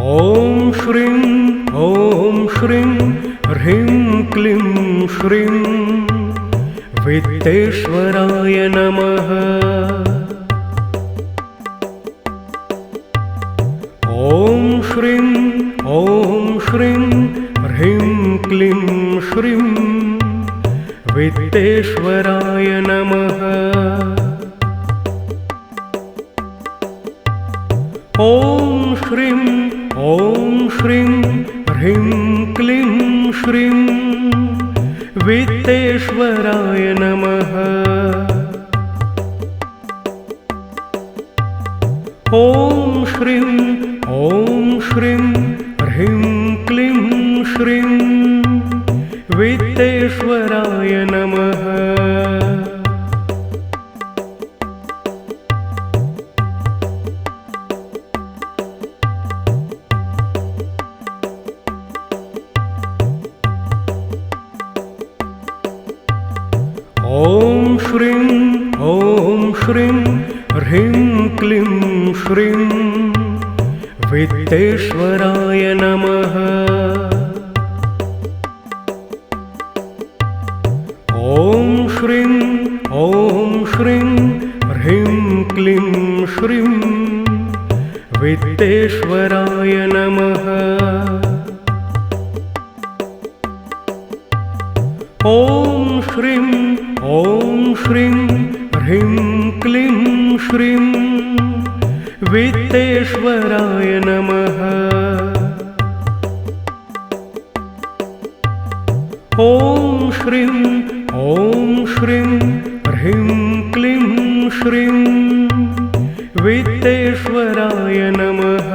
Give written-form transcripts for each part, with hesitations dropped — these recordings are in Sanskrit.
ॐ श्रीं ह्रीं क्लीं श्रीं वित्तेश्वराय नमः। ॐ श्रीं ह्रीं क्लीं श्रीं वित्तेश्वराय नमः। ॐ श्रीं ह्रीं क्लीं श्रीं वित्तेश्वराय नमः। ॐ श्रीं ह्रीं क्लीं श्रीं वित्तेश्वराय नमः। ॐ श्रीं ह्रीं क्लीं श्रीं वित्तेश्वराय नमः। ॐ श्रीं ह्रीं क्लीं श्रीं वित्तेश्वराय नमः। ॐ श्रीं ह्रीं क्लीं श्रीं वित्तेश्वराय नमः। ॐ श्रीं ह्रीं क्लीं श्रीं वित्तेश्वराय नमः।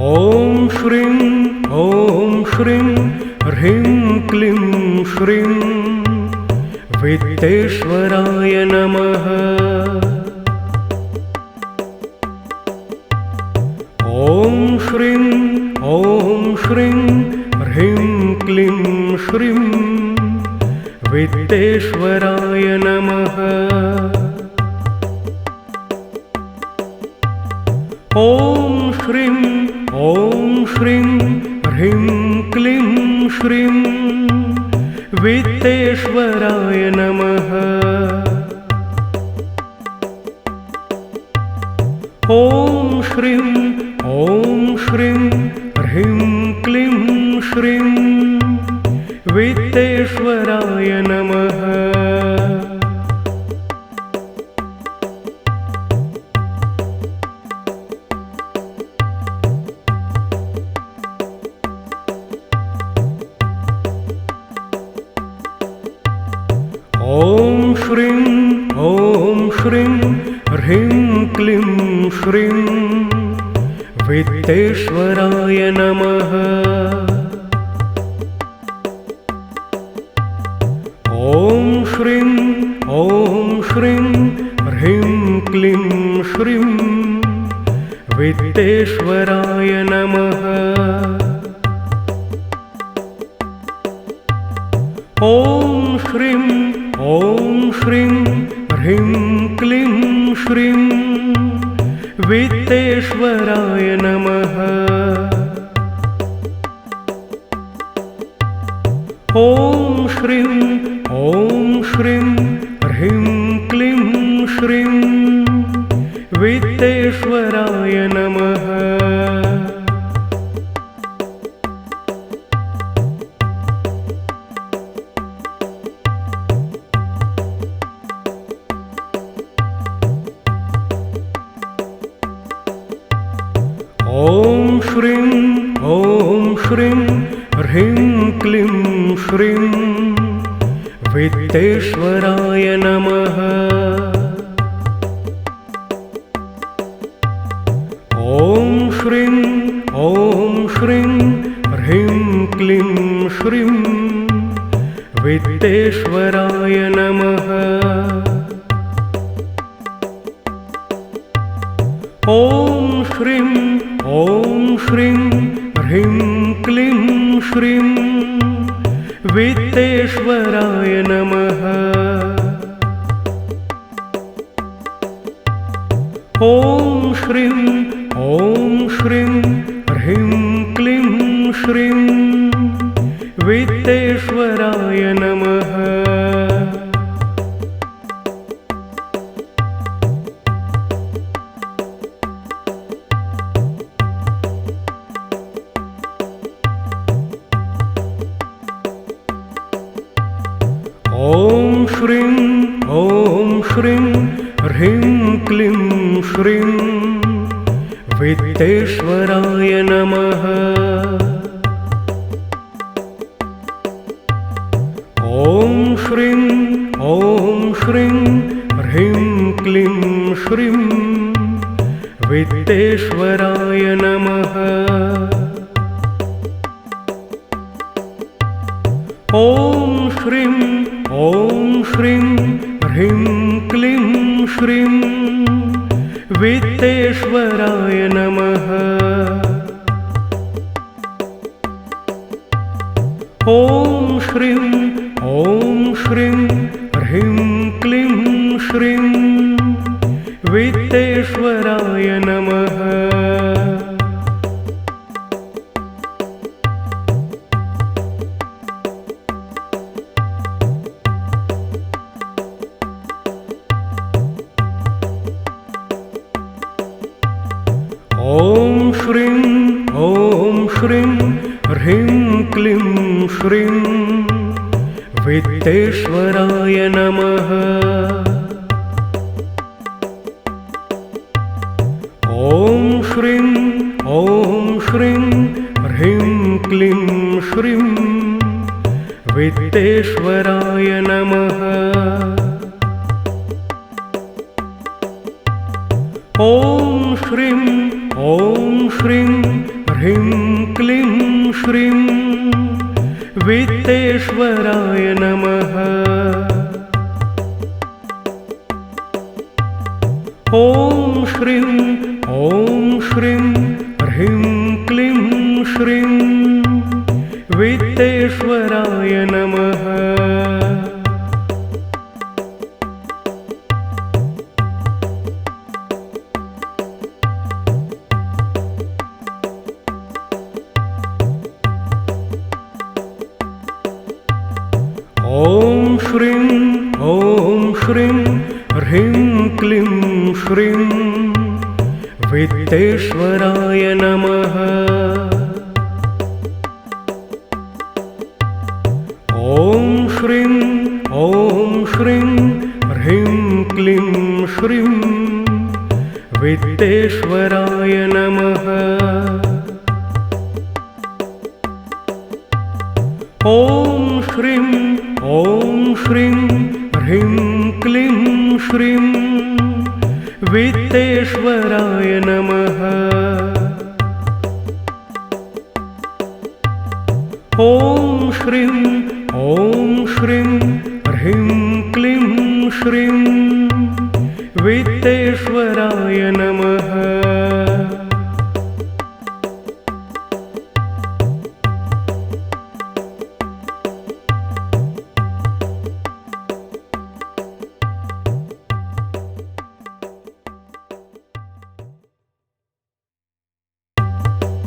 ॐ श्रीं ह्रीं क्लीं श्रीं वित्तेश्वराय नमः। ॐ श्रीं ह्रीं क्लीं श्रीं वित्तेश्वराय नमः। ॐ श्रीं ह्रीं क्लीं श्रीं वित्तेश्वराय नमः। ॐ श्रीं ह्रीं क्लीं श्रीं वित्तेश्वराय नमः। ॐ श्रीं ह्रीं क्लीं श्रीं वित्तेश्वराय नमः। ॐ श्रीं ह्रीं क्लीं श्रीं वित्तेश्वराय नमः। ॐ श्रीं ह्रीं क्लीं श्रीं वित्तेश्वराय नमः। ॐ श्रीं ह्रीं क्लीं श्रीं वित्तेश्वराय नमः। ॐ श्रीं ह्रीं क्लीं श्रीं वित्तेश्वराय नमः। ॐ श्रीं ह्रीं क्लीं श्रीं वित्तेश्वराय नमः। ॐ श्रीं ह्रीं क्लीं श्रीं वित्तेश्वराय नमः। ॐ श्रीं ह्रीं क्लीं श्रीं वित्तेश्वराय नमः। ॐ श्रीं ह्रीं क्लीं श्रीं वित्तेश्वराय नमः। ॐ श्रीं ह्रीं क्लीं श्रीं वित्तेश्वराय नमः। ॐ श्रीं ह्रीं क्लीं श्रीं वित्तेश्वराय नमः। ॐ श्रीं ह्रीं क्लीं श्रीं वित्तेश्वराय नमः। ॐ श्रीं ह्रीं क्लीं श्रीं वित्तेश्वराय नमः। ॐ श्रीं ह्रीं क्लीं श्रीं वित्तेश्वराय नमः। ॐ श्रीं ह्रीं क्लीं श्रीं वित्तेश्वराय नमः। ॐ श्रीं ह्रीं क्लीं श्रीं वित्तेश्वराय नमः। ॐ श्रीं ह्रीं क्लीं श्रीं वित्तेश्वराय नमः। ॐ श्रीं ह्रीं क्लीं श्रीं वित्तेश्वराय नमः। ॐ श्रीं ह्रीं क्लीं श्रीं वित्तेश्वराय नमः। ॐ श्रीं ह्रीं क्लीं श्रीं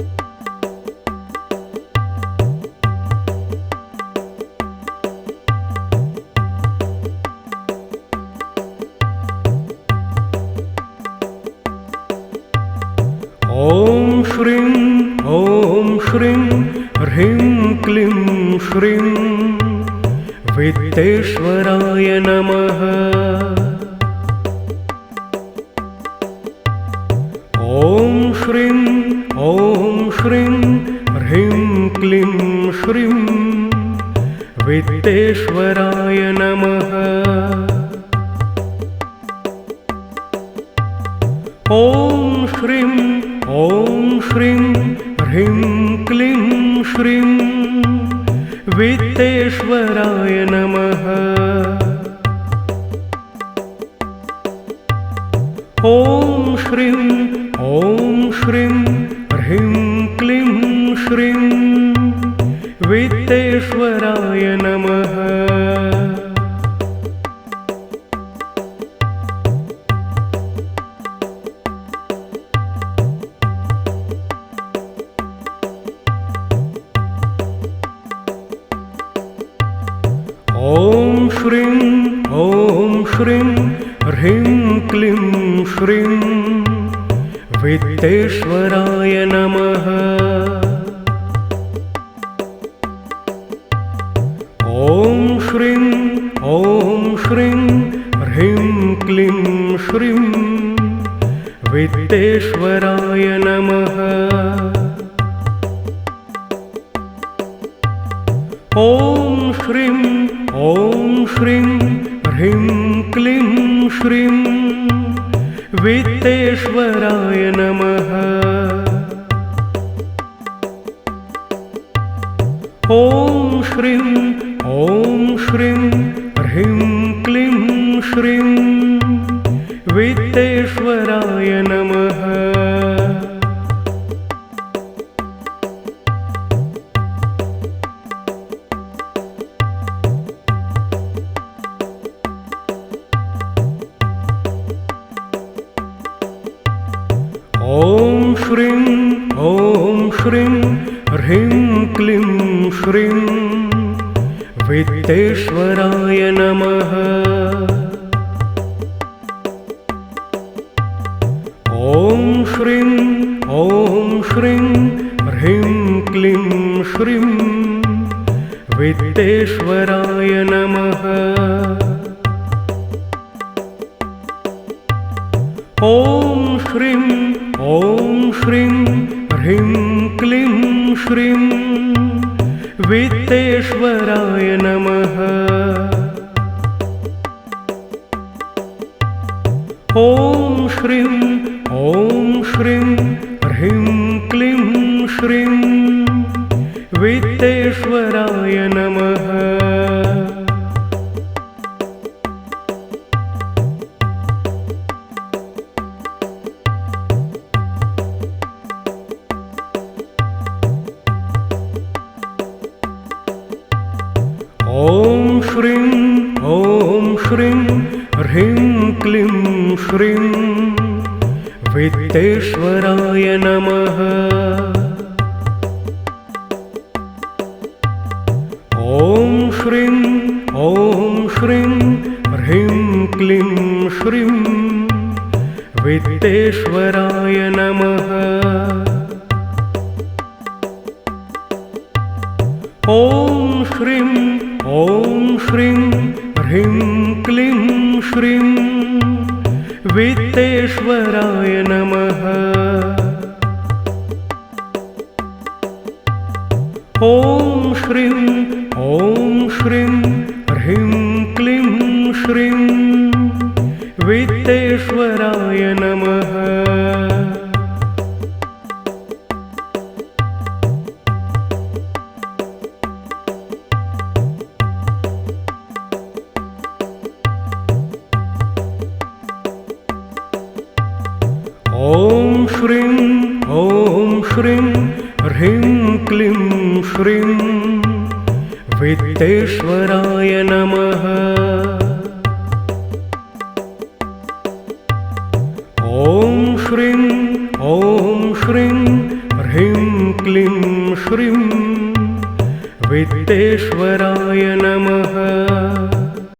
वित्तेश्वराय नमः। ॐ श्रीं ह्रीं क्लीं श्रीं वित्तेश्वराय नमः। ॐ श्रीं ह्रीं क्लीं श्रीं वित्तेश्वराय नमः। ॐ श्रीं ह्रीं क्लीं श्रीं वित्तेश्वराय नमः। ॐ श्रीं ह्रीं क्लीं श्रीं वित्तेश्वराय नमः। ॐ श्रीं ह्रीं क्लीं श्रीं वित्तेश्वराय नमः। ॐ श्रीं ह्रीं क्लीं श्रीं वित्तेश्वराय नमः। ॐ श्रीं ह्रीं क्लीं श्रीं वित्तेश्वराय नमः। ॐ श्रीं ह्रीं क्लीं श्रीं वित्तेश्वराय नमः। ॐ श्रीं ह्रीं क्लीं श्रीं वित्तेश्वराय नमः। ॐ श्रीं ह्रीं क्लीं श्रीं वित्तेश्वराय नमः। ॐ श्रीं ह्रीं क्लीं श्रीं वित्तेश्वराय नमः। ॐ श्रीं ह्रीं क्लीं श्रीं वित्तेश्वराय नमः। ॐ श्रीं ह्रीं क्लीं श्रीं वित्तेश्वराय नमः। ॐ श्रीं ह्रीं क्लीं श्रीं वित्तेश्वराय नमः। ॐ श्रीं ह्रीं क्लीं श्रीं वित्तेश्वराय नमः। ॐ श्रीं ह्रीं क्लीं श्रीं वित्तेश्वराय नमः। ॐ श्रीं ह्रीं क्लीं श्रीं वित्तेश्वराय नमः। ॐ श्रीं ह्रीं क्लीं श्रीं वित्तेश्वराय नमः।